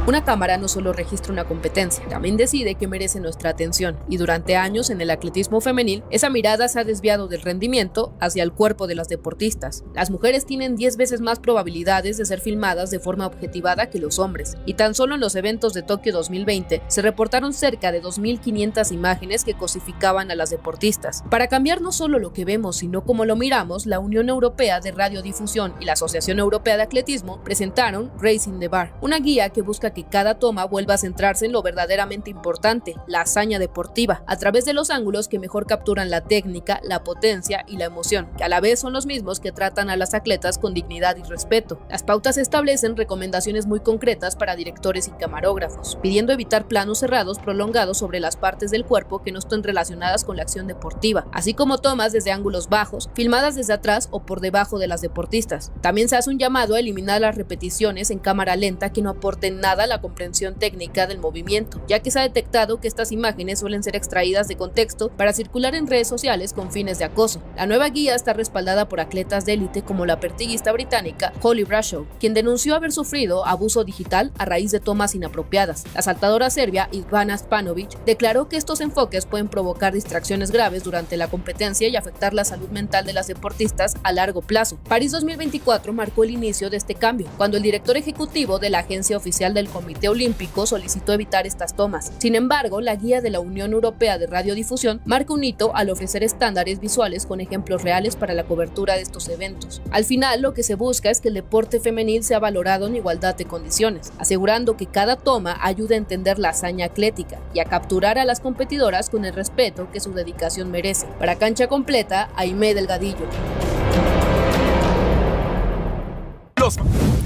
Una cámara no solo registra una competencia, también decide qué merece nuestra atención. Y durante años en el atletismo femenil, esa mirada se ha desviado del rendimiento hacia el cuerpo de las deportistas. Las mujeres tienen 10 veces más probabilidades de ser filmadas de forma objetivada que los hombres. Y tan solo en los eventos de Tokio 2020 se reportaron cerca de 2.500 imágenes que cosificaban a las deportistas. Para cambiar no solo lo que vemos, sino cómo lo miramos, la Unión Europea de Radiodifusión y la Asociación Europea de Atletismo presentaron Raising the Bar, una guía que busca que cada toma vuelva a centrarse en lo verdaderamente importante, la hazaña deportiva, a través de los ángulos que mejor capturan la técnica, la potencia y la emoción, que a la vez son los mismos que tratan a las atletas con dignidad y respeto. Las pautas establecen recomendaciones muy concretas para directores y camarógrafos, pidiendo evitar planos cerrados prolongados sobre las partes del cuerpo que no estén relacionadas con la acción deportiva, así como tomas desde ángulos bajos, filmadas desde atrás o por debajo de las deportistas. También se hace un llamado a eliminar las repeticiones en cámara lenta que no aporten nada a la comprensión técnica del movimiento, ya que se ha detectado que estas imágenes suelen ser extraídas de contexto para circular en redes sociales con fines de acoso. La nueva guía está respaldada por atletas de élite como la pertiguista británica Holly Bradshaw, quien denunció haber sufrido abuso digital a raíz de tomas inapropiadas. La saltadora serbia Ivana Spanovic declaró que estos enfoques pueden provocar distracciones graves durante la competencia y afectar la salud mental de las deportistas a largo plazo. París 2024 marcó el inicio de este cambio, cuando el director ejecutivo de la agencia oficial del Comité Olímpico solicitó evitar estas tomas. Sin embargo, la guía de la Unión Europea de Radiodifusión marca un hito al ofrecer estándares visuales con ejemplos reales para la cobertura de estos eventos. Al final, lo que se busca es que el deporte femenil sea valorado en igualdad de condiciones, asegurando que cada toma ayude a entender la hazaña atlética y a capturar a las competidoras con el respeto que su dedicación merece. Para Cancha Completa, Aimé Delgadillo.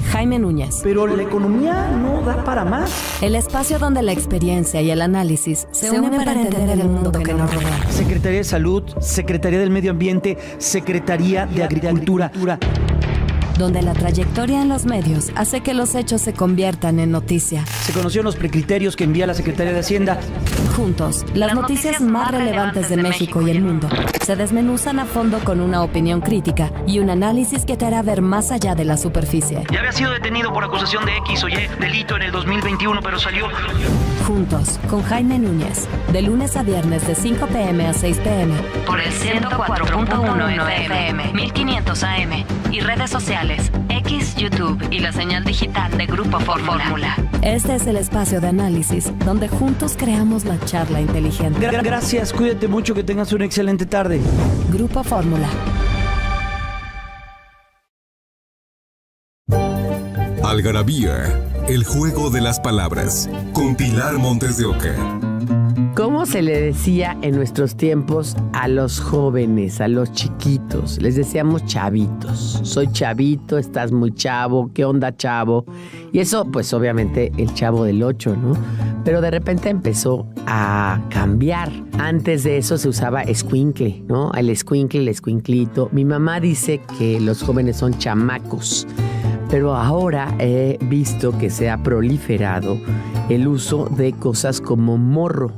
Jaime Núñez. Pero la economía no da para más. El espacio donde la experiencia y el análisis se unen para entender el mundo que nos rodea. Secretaría de Salud, Secretaría del Medio Ambiente, Secretaría de Agricultura. Donde la trayectoria en los medios hace que los hechos se conviertan en noticia. Se conocieron los precriterios que envía la Secretaría de Hacienda. Juntos, las noticias más relevantes de México y el mundo se desmenuzan a fondo con una opinión crítica y un análisis que te hará ver más allá de la superficie. Ya había sido detenido por acusación de X o Y delito en el 2021, pero salió. Juntos, con Jaime Núñez, de lunes a viernes de 5 p.m. a 6 p.m. por el 104.1 FM, 1500 AM y redes sociales, X, YouTube y la señal digital de Grupo Fórmula. Este es el espacio de análisis donde juntos creamos la charla inteligente. Gracias, cuídate mucho, que tengas una excelente tarde. Grupo Fórmula. Algarabía, el juego de las palabras, con Pilar Montes de Oca. ¿Cómo se le decía en nuestros tiempos a los jóvenes, a los chiquitos? Les decíamos chavitos. Soy chavito, estás muy chavo, ¿qué onda, chavo? Y eso, pues obviamente el Chavo del 8, ¿no? Pero de repente empezó a cambiar. Antes de eso se usaba escuincle, ¿no? El escuincle, el escuinclito. Mi mamá dice que los jóvenes son chamacos. Pero ahora he visto que se ha proliferado el uso de cosas como morro.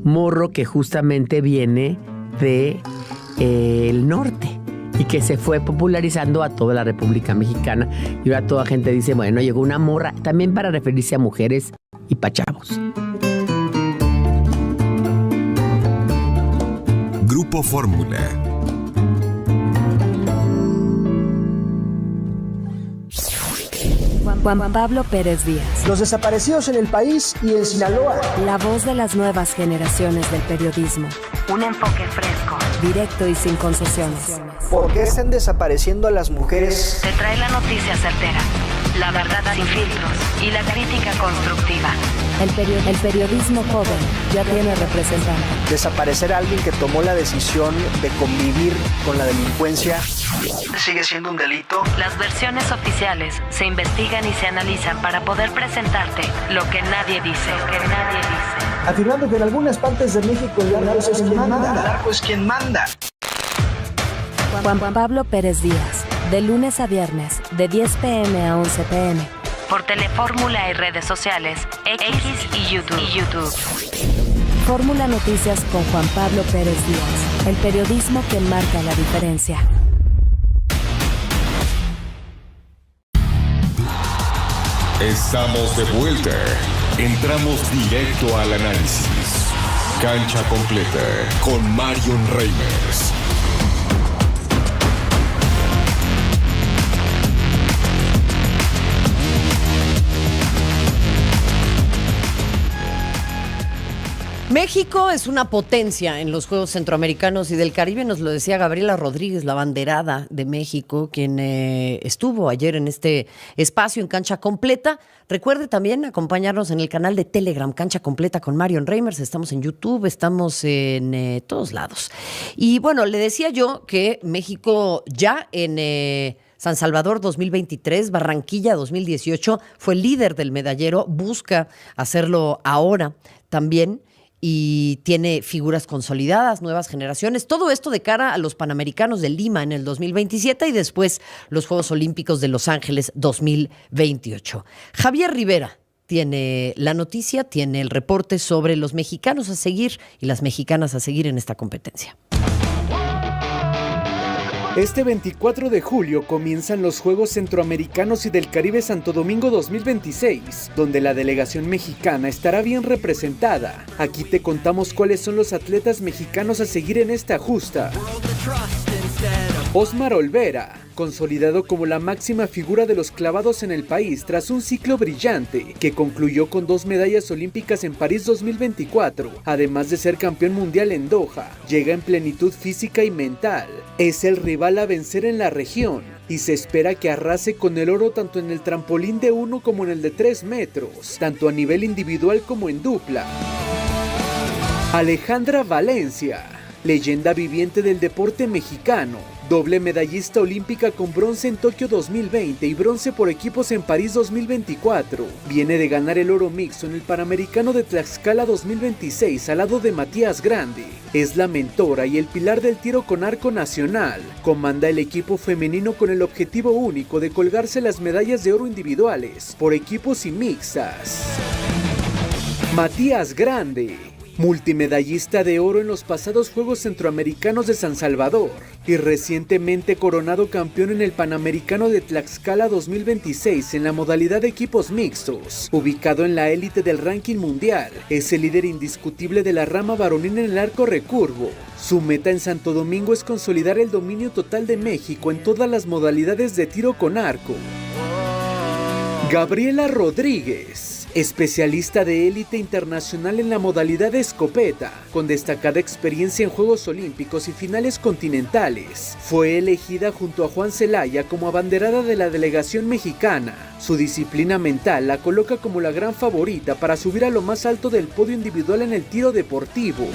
Morro que justamente viene de el norte y que se fue popularizando a toda la República Mexicana. Y ahora toda gente dice, bueno, llegó una morra, también para referirse a mujeres y pa' chavos. Grupo Fórmula. Juan Pablo Pérez Díaz. Los desaparecidos en el país y en Sinaloa. La voz de las nuevas generaciones del periodismo. Un enfoque fresco, directo y sin concesiones. ¿Por qué están desapareciendo a las mujeres? Te trae la noticia certera, la verdad sin filtros y la crítica constructiva. El periodismo joven ya tiene representante. Desaparecer a alguien que tomó la decisión de convivir con la delincuencia sigue siendo un delito. Las versiones oficiales se investigan y se analizan para poder presentarte lo que nadie dice. afirmando que en algunas partes de México el narco es quien manda. El narco es quien manda. Juan Pablo Pérez Díaz, de lunes a viernes, de 10 p.m. a 11 p.m. Por Telefórmula y redes sociales, X y YouTube. Fórmula Noticias con Juan Pablo Pérez Díaz, el periodismo que marca la diferencia. Estamos de vuelta. Entramos directo al análisis. Cancha completa con Marion Reimers. México es una potencia en los Juegos Centroamericanos y del Caribe, nos lo decía Gabriela Rodríguez, la abanderada de México, quien estuvo ayer en este espacio en Cancha Completa. Recuerde también acompañarnos en el canal de Telegram, Cancha Completa con Marion Reimers. Estamos en YouTube, estamos en todos lados. Y bueno, le decía yo que México ya en San Salvador 2023, Barranquilla 2018, fue líder del medallero, busca hacerlo ahora también. Y tiene figuras consolidadas, nuevas generaciones. Todo esto de cara a los Panamericanos de Lima en el 2027 y después los Juegos Olímpicos de Los Ángeles 2028. Javier Rivera tiene la noticia, tiene el reporte sobre los mexicanos a seguir y las mexicanas a seguir en esta competencia. Este 24 de julio comienzan los Juegos Centroamericanos y del Caribe Santo Domingo 2026, donde la delegación mexicana estará bien representada. Aquí te contamos cuáles son los atletas mexicanos a seguir en esta justa. Osmar Olvera, consolidado como la máxima figura de los clavados en el país tras un ciclo brillante que concluyó con 2 medallas olímpicas en París 2024, además de ser campeón mundial en Doha, llega en plenitud física y mental. Es el rival a vencer en la región y se espera que arrase con el oro tanto en el trampolín de 1 como en el de 3 metros, tanto a nivel individual como en dupla. Alejandra Valencia, leyenda viviente del deporte mexicano, doble medallista olímpica con bronce en Tokio 2020 y bronce por equipos en París 2024. Viene de ganar el oro mixto en el Panamericano de Tlaxcala 2026 al lado de Matías Grande. Es la mentora y el pilar del tiro con arco nacional. Comanda el equipo femenino con el objetivo único de colgarse las medallas de oro individuales, por equipos y mixtas. Matías Grande, multimedallista de oro en los pasados Juegos Centroamericanos de San Salvador y recientemente coronado campeón en el Panamericano de Tlaxcala 2026 en la modalidad de equipos mixtos. Ubicado en la élite del ranking mundial, es el líder indiscutible de la rama varonil en el arco recurvo. Su meta en Santo Domingo es consolidar el dominio total de México en todas las modalidades de tiro con arco. Gabriela Rodríguez, especialista de élite internacional en la modalidad de escopeta, con destacada experiencia en Juegos Olímpicos y finales continentales. Fue elegida junto a Juan Celaya como abanderada de la delegación mexicana. Su disciplina mental la coloca como la gran favorita para subir a lo más alto del podio individual en el tiro deportivo.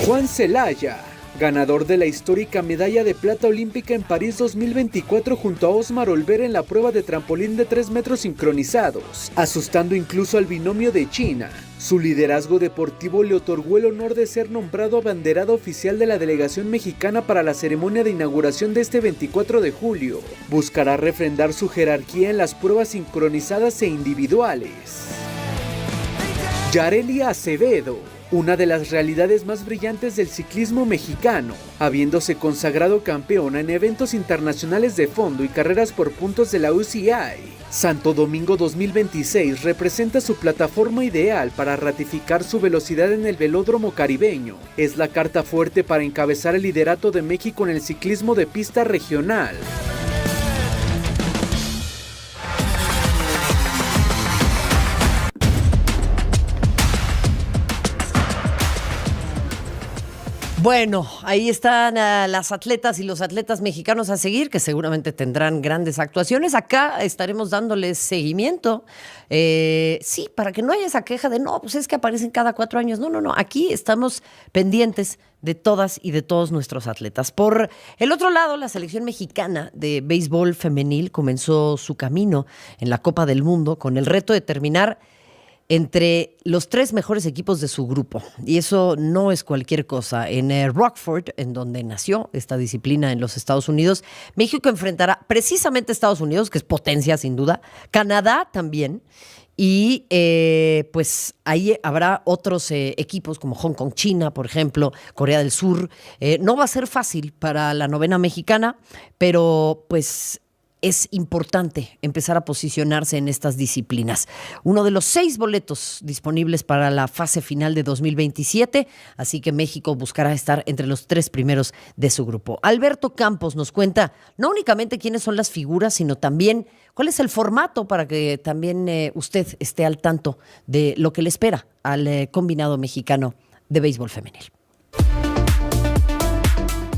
Juan Celaya, ganador de la histórica medalla de plata olímpica en París 2024 junto a Osmar Olvera en la prueba de trampolín de 3 metros sincronizados, asustando incluso al binomio de China. Su liderazgo deportivo le otorgó el honor de ser nombrado abanderado oficial de la delegación mexicana para la ceremonia de inauguración de este 24 de julio. Buscará refrendar su jerarquía en las pruebas sincronizadas e individuales. Yareli Acevedo, una de las realidades más brillantes del ciclismo mexicano, habiéndose consagrado campeona en eventos internacionales de fondo y carreras por puntos de la UCI. Santo Domingo 2026 representa su plataforma ideal para ratificar su velocidad en el velódromo caribeño. Es la carta fuerte para encabezar el liderato de México en el ciclismo de pista regional. Bueno, ahí están las atletas y los atletas mexicanos a seguir, que seguramente tendrán grandes actuaciones. Acá estaremos dándoles seguimiento. Sí, para que no haya esa queja de no, pues es que aparecen cada 4 años. No. Aquí estamos pendientes de todas y de todos nuestros atletas. Por el otro lado, la selección mexicana de béisbol femenil comenzó su camino en la Copa del Mundo con el reto de terminar entre los 3 mejores equipos de su grupo. Y eso no es cualquier cosa. En Rockford, en donde nació esta disciplina en los Estados Unidos, México enfrentará precisamente a Estados Unidos, que es potencia sin duda, Canadá también, y pues ahí habrá otros equipos como Hong Kong, China, por ejemplo, Corea del Sur. No va a ser fácil para la novena mexicana, pero pues es importante empezar a posicionarse en estas disciplinas. Uno de los 6 boletos disponibles para la fase final de 2027, así que México buscará estar entre los 3 primeros de su grupo. Alberto Campos nos cuenta no únicamente quiénes son las figuras, sino también cuál es el formato para que también usted esté al tanto de lo que le espera al combinado mexicano de béisbol femenil.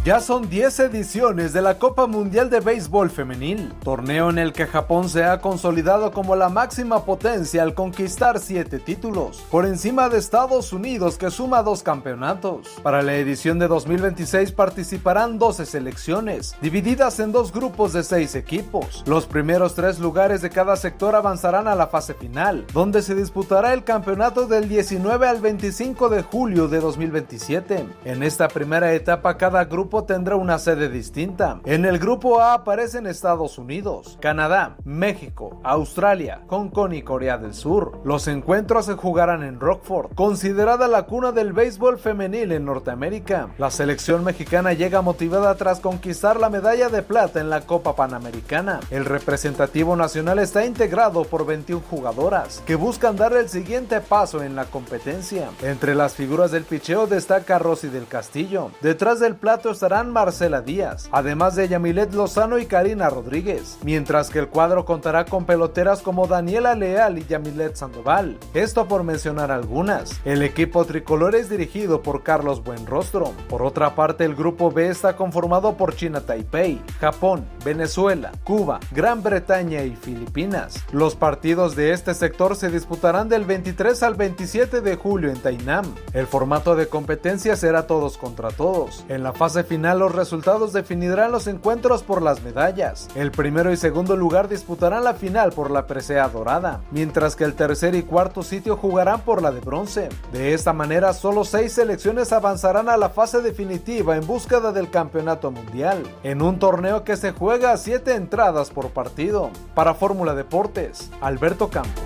Ya son 10 ediciones de la Copa Mundial de Béisbol Femenil, torneo en el que Japón se ha consolidado como la máxima potencia al conquistar 7 títulos, por encima de Estados Unidos que suma 2 campeonatos. Para la edición de 2026 participarán 12 selecciones, divididas en 2 grupos de 6 equipos. Los primeros 3 lugares de cada sector avanzarán a la fase final, donde se disputará el campeonato del 19 al 25 de julio de 2027. En esta primera etapa cada grupo tendrá una sede distinta. En el grupo A aparecen Estados Unidos, Canadá, México, Australia, Hong Kong y Corea del Sur. Los encuentros se jugarán en Rockford, considerada la cuna del béisbol femenil en Norteamérica. La selección mexicana llega motivada tras conquistar la medalla de plata en la Copa Panamericana. El representativo nacional está integrado por 21 jugadoras que buscan dar el siguiente paso en la competencia. Entre las figuras del picheo destaca Rosy del Castillo. Detrás del plato estarán Marcela Díaz, además de Yamilet Lozano y Karina Rodríguez, mientras que el cuadro contará con peloteras como Daniela Leal y Yamilet Sandoval, esto por mencionar algunas. El equipo tricolor es dirigido por Carlos Buenrostro. Por otra parte, el grupo B está conformado por China Taipei, Japón, Venezuela, Cuba, Gran Bretaña y Filipinas. Los partidos de este sector se disputarán del 23 al 27 de julio en Tainan. El formato de competencia será todos contra todos. En la fase final los resultados definirán los encuentros por las medallas. El primero y segundo lugar disputarán la final por la presea dorada, mientras que el tercer y cuarto sitio jugarán por la de bronce. De esta manera solo 6 selecciones avanzarán a la fase definitiva en búsqueda del campeonato mundial, en un torneo que se juega a 7 entradas por partido. Para Fórmula Deportes, Alberto Campos.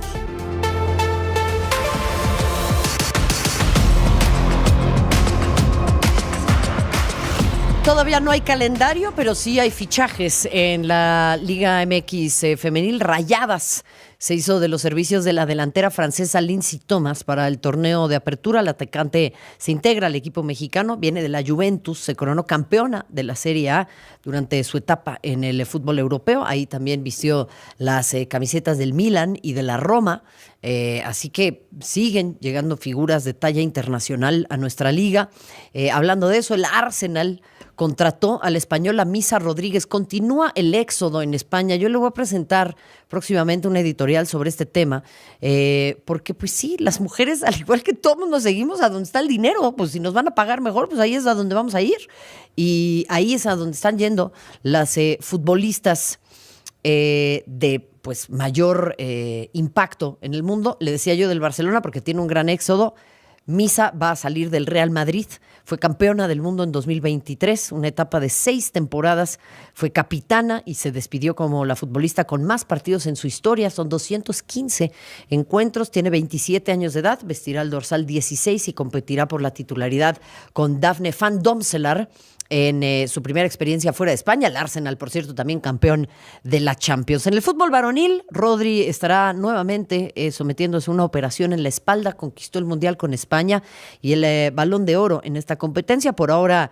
Todavía no hay calendario, pero sí hay fichajes en la Liga MX femenil. Rayadas se hizo de los servicios de la delantera francesa Lindsay Thomas para el torneo de apertura. La atacante se integra al equipo mexicano, viene de la Juventus, se coronó campeona de la Serie A durante su etapa en el fútbol europeo. Ahí también vistió las camisetas del Milan y de la Roma. Así que siguen llegando figuras de talla internacional a nuestra liga. Hablando de eso, el Arsenal contrató al español Misa Rodríguez. Continúa el éxodo en España. Yo le voy a presentar próximamente una editorial sobre este tema, porque pues sí, las mujeres, al igual que todos, nos seguimos a donde está el dinero. Pues si nos van a pagar mejor, pues ahí es a donde vamos a ir. Y ahí es a donde están yendo las futbolistas de pues mayor impacto en el mundo. Le decía yo del Barcelona porque tiene un gran éxodo. Misa va a salir del Real Madrid, fue campeona del mundo en 2023, una etapa de 6 temporadas, fue capitana y se despidió como la futbolista con más partidos en su historia, son 215 encuentros, tiene 27 años de edad, vestirá el dorsal 16 y competirá por la titularidad con Daphne van Domselaar en su primera experiencia fuera de España. El Arsenal, por cierto, también campeón de la Champions. En el fútbol varonil, Rodri estará nuevamente sometiéndose a una operación en la espalda, conquistó el Mundial con España y el Balón de Oro en esta competencia. Por ahora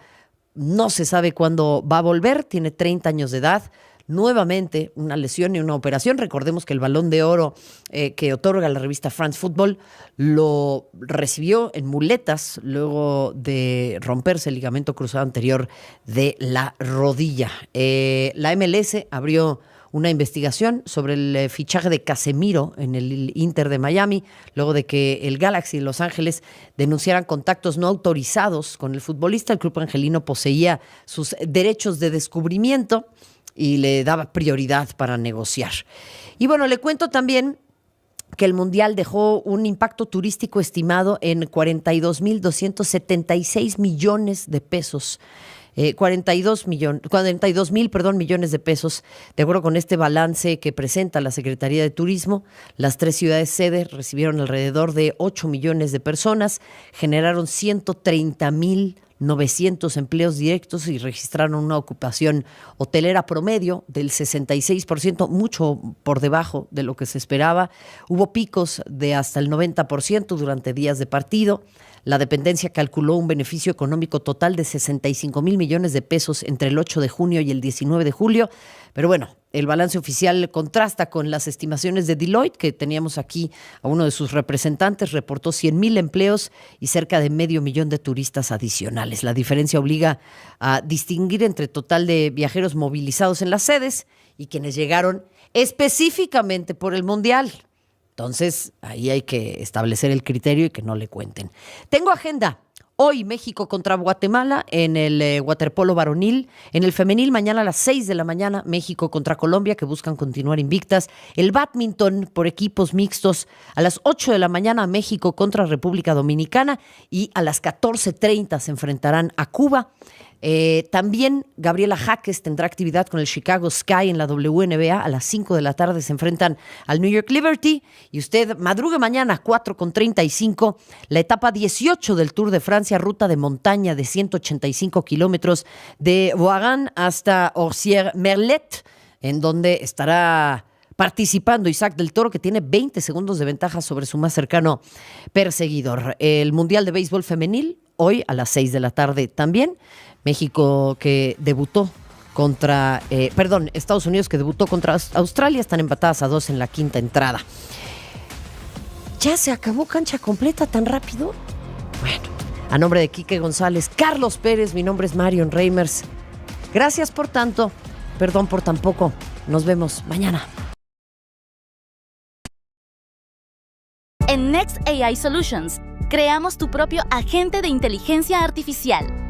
no se sabe cuándo va a volver, tiene 30 años de edad. Nuevamente una lesión y una operación. Recordemos que el Balón de Oro que otorga la revista France Football lo recibió en muletas luego de romperse el ligamento cruzado anterior de la rodilla. La MLS abrió una investigación sobre el fichaje de Casemiro en el Inter de Miami, luego de que el Galaxy de Los Ángeles denunciaran contactos no autorizados con el futbolista. El club angelino poseía sus derechos de descubrimiento y le daba prioridad para negociar. Y bueno, le cuento también que el Mundial dejó un impacto turístico estimado en 42,276 millones de pesos. 42,000 millones de pesos. De acuerdo con este balance que presenta la Secretaría de Turismo, las 3 ciudades sede recibieron alrededor de 8 millones de personas, generaron 130,900 empleos directos y registraron una ocupación hotelera promedio del 66%, mucho por debajo de lo que se esperaba. Hubo picos de hasta el 90% durante días de partido. La dependencia calculó un beneficio económico total de 65,000 millones de pesos entre el 8 de junio y el 19 de julio. Pero bueno, el balance oficial contrasta con las estimaciones de Deloitte, que teníamos aquí a uno de sus representantes, reportó 100,000 empleos y cerca de 500,000 de turistas adicionales. La diferencia obliga a distinguir entre total de viajeros movilizados en las sedes y quienes llegaron específicamente por el Mundial. Entonces, ahí hay que establecer el criterio y que no le cuenten. Tengo agenda. Hoy México contra Guatemala en el waterpolo varonil. En el femenil, mañana a las 6 de la mañana, México contra Colombia, que buscan continuar invictas. El bádminton por equipos mixtos a las 8 de la mañana, México contra República Dominicana. Y a las 14:30 se enfrentarán a Cuba. También Gabriela Jaques tendrá actividad con el Chicago Sky en la WNBA. A las 5 de la tarde se enfrentan al New York Liberty. Y usted madrugue mañana, 4:35, la etapa 18 del Tour de Francia, ruta de montaña de 185 kilómetros de Voiron hasta Orsières-Merlet, en donde estará participando Isaac del Toro, que tiene 20 segundos de ventaja sobre su más cercano perseguidor. El Mundial de Béisbol Femenil, hoy a las 6 de la tarde también. México que debutó contra, Estados Unidos que debutó contra Australia, están empatadas a 2 en la quinta entrada. ¿Ya se acabó cancha completa tan rápido? Bueno, a nombre de Quique González, Carlos Pérez, mi nombre es Marion Reimers. Gracias por tanto, perdón por tan poco. Nos vemos mañana. En Next AI Solutions, creamos tu propio agente de inteligencia artificial.